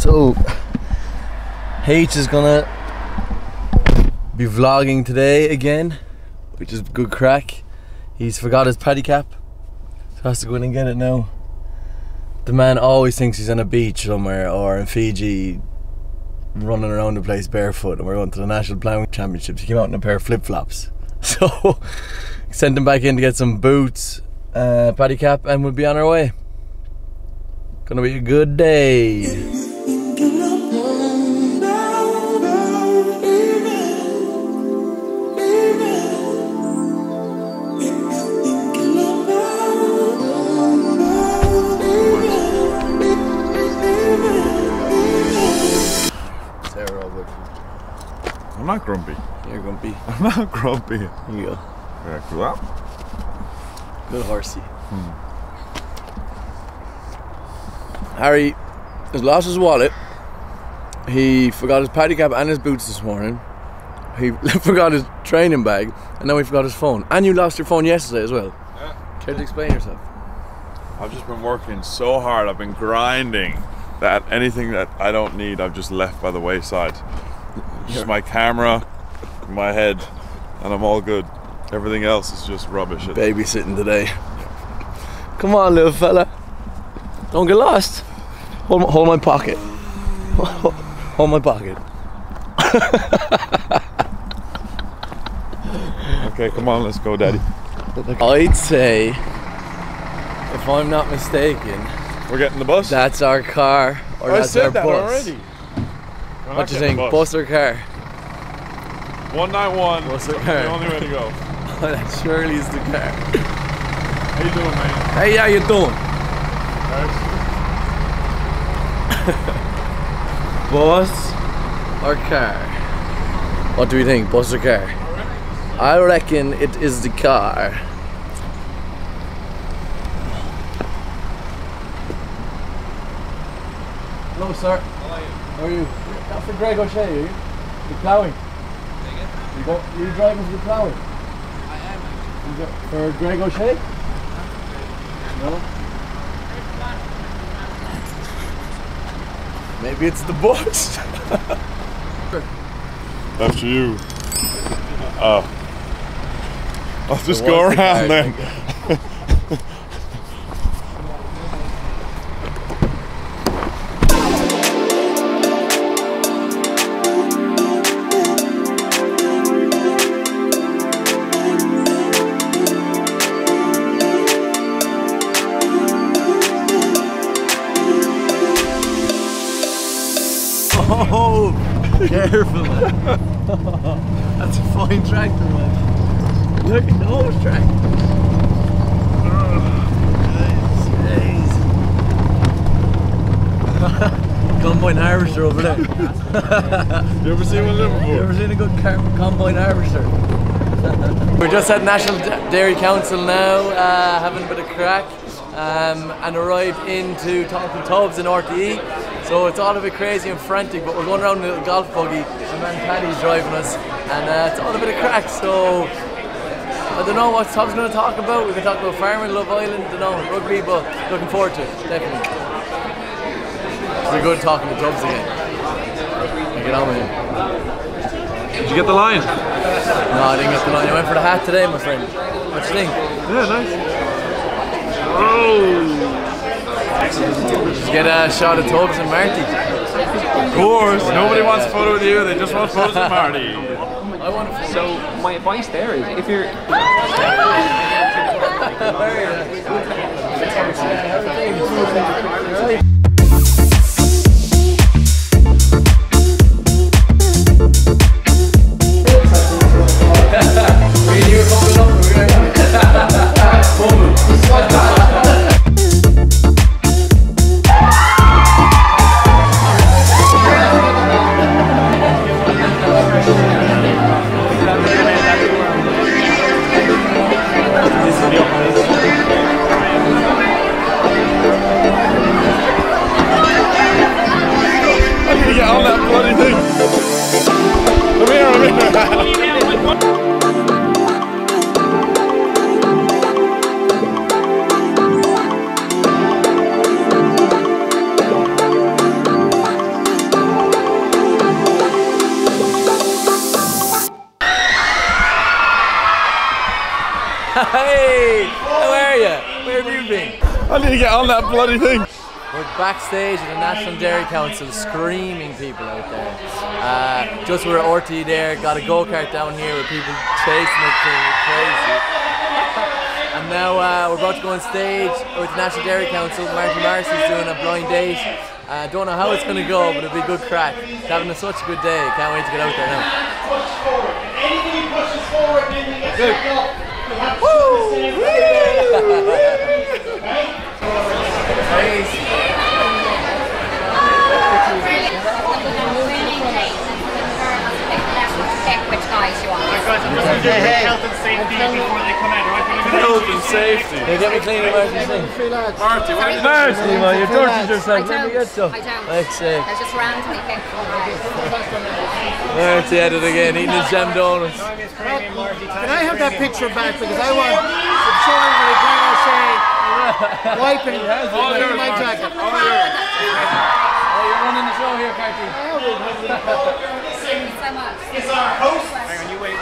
So H is gonna be vlogging today again, which is good crack. He's forgot his paddy cap, so has to go in and get it now. The man always thinks he's on a beach somewhere or in Fiji running around the place barefoot, and we're going to the National Ploughing Championships. He came out in a pair of flip-flops. So sent him back in to get some boots, paddy cap, and we'll be on our way. Gonna be a good day. I'm not grumpy. You're grumpy. I'm not grumpy. Here you go. Very cool. Good horsey. Harry has lost his wallet. He forgot his paddy cap and his boots this morning. He forgot his training bag, and now he forgot his phone. And you lost your phone yesterday as well. Yeah. Care to explain yourself? I've just been working so hard. I've been grinding that anything that I don't need, I've just left by the wayside. Just my camera, my head, and I'm all good. Everything else is just rubbish. Babysitting today. Come on, little fella. Don't get lost. Hold my pocket. Hold my pocket. Okay, come on, let's go, Daddy. I'd say, if I'm not mistaken, we're getting the bus. That's our car, or I that's said our that bus. already. What do you think? Bus or car? 191. Bus or car? The only way to go. That surely is the car. How you doing, man? Hey, how you doing? Bus or car? What do we think? Bus or car? I reckon it is the car. Hello, sir. How are you? Not for Greg O'Shea, are you? The ploughing. You driving for the ploughing? I am actually. For Greg O'Shea? No? Maybe it's the bus. After you. Oh. I'll just go around then. Oh, careful, man. That's a fine tractor, man. Look at the hose track. Combine harvester over there. You ever seen one of them before? You ever seen a good combine harvester? We're just at National Dairy Council now, having a bit of crack, and arrived into Talking Tubs in RTE. So it's all a bit crazy and frantic, but we're going around in a little golf buggy. My man Paddy's driving us, and it's all a bit of crack. So I don't know what Tub's going to talk about. We can talk about farming, Love Island, don't know, rugby, but looking forward to it, definitely. We're good talking to Tubs again. Get on with him. Did you get the line? No, I didn't get the line. I went for the hat today, my friend. What do you think? Yeah, nice. Oh! Did you get a shot of Tubbs and Marty? Of course, nobody wants a photo with you, they just want photos with Marty. I want to. So my advice there is, if you're Hey, how are you? Where have you been? I need to get on that bloody thing. We're backstage at the National Dairy Council, screaming people out there. Just we're at RTE there, got a go-kart down here with people chasing it crazy. And now we're about to go on stage with the National Dairy Council. Marty Morrissey's doing a blind date. Don't know how it's going to go, but it'll be a good crack. It's having such a good day. Can't wait to get out there now. Push forward. Anything he pushes forward, anything gets Good. up. Woo! Crazy. Health and safety before they come out, right? Health and safety. They get me clean, Marty. Marty, what are you Marty, man, you tortured yourself. Let me get some. I don't. Like sake. I just randomly picked one. Marty at it again, eating his jam donuts. Can Can I have that picture back because I want to show everybody Grá Island wiping my jacket. Oh, you're running the show here, Carty. Thank you so much. It's our host. Hang on, you wait.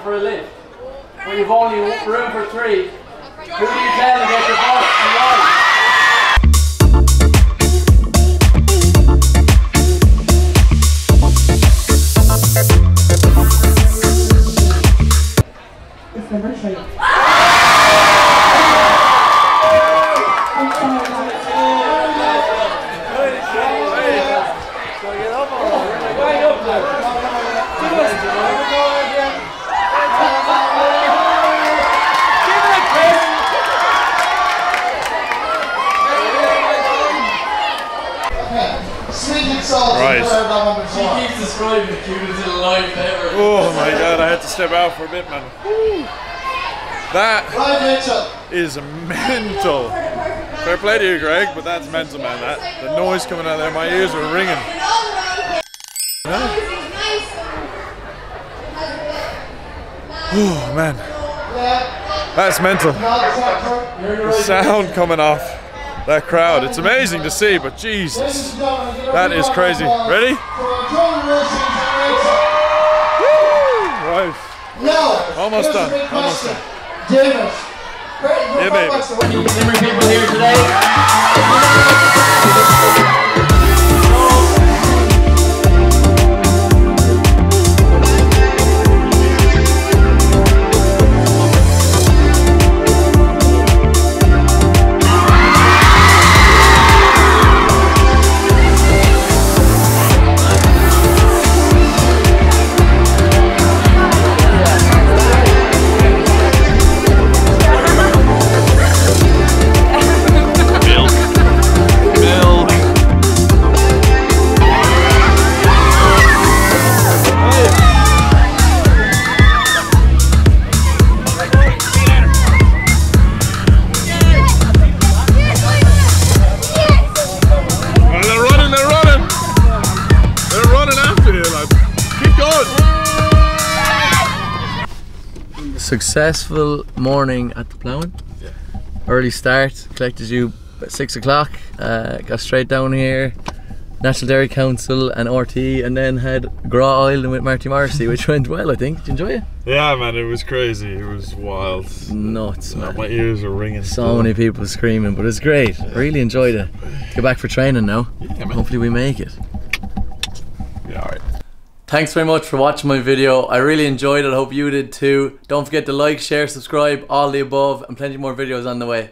For a lift, but you've only room for 3. Who do you tell to get your bus and why? It's number 3. Right. She keeps describing the cutest little life ever. Oh my god, I had to step out for a bit, man. That is mental. Fair play to you, Greg, but that's mental, man. The noise coming out of there, my ears are ringing. Oh man, that's mental. The sound coming off that crowd, it's amazing to see, but Jesus, that is crazy. Ready? Right. Almost done. Almost done. Yeah, baby. Different people here today. Successful morning at the Ploughing. Yeah. Early start, collected you at 6 o'clock, got straight down here, National Dairy Council and RTE, and then had Grá Island with Marty Morrissey, which went well, I think. Did you enjoy it? Yeah, man, it was crazy. It was wild. Nuts, man. My ears are ringing. So many people screaming, but it's great. Really enjoyed it. Get back for training now. Yeah, man. Hopefully we make it. Yeah, alright. Thanks very much for watching my video. I really enjoyed it. I hope you did too. Don't forget to like, share, subscribe, all the above, and plenty more videos on the way.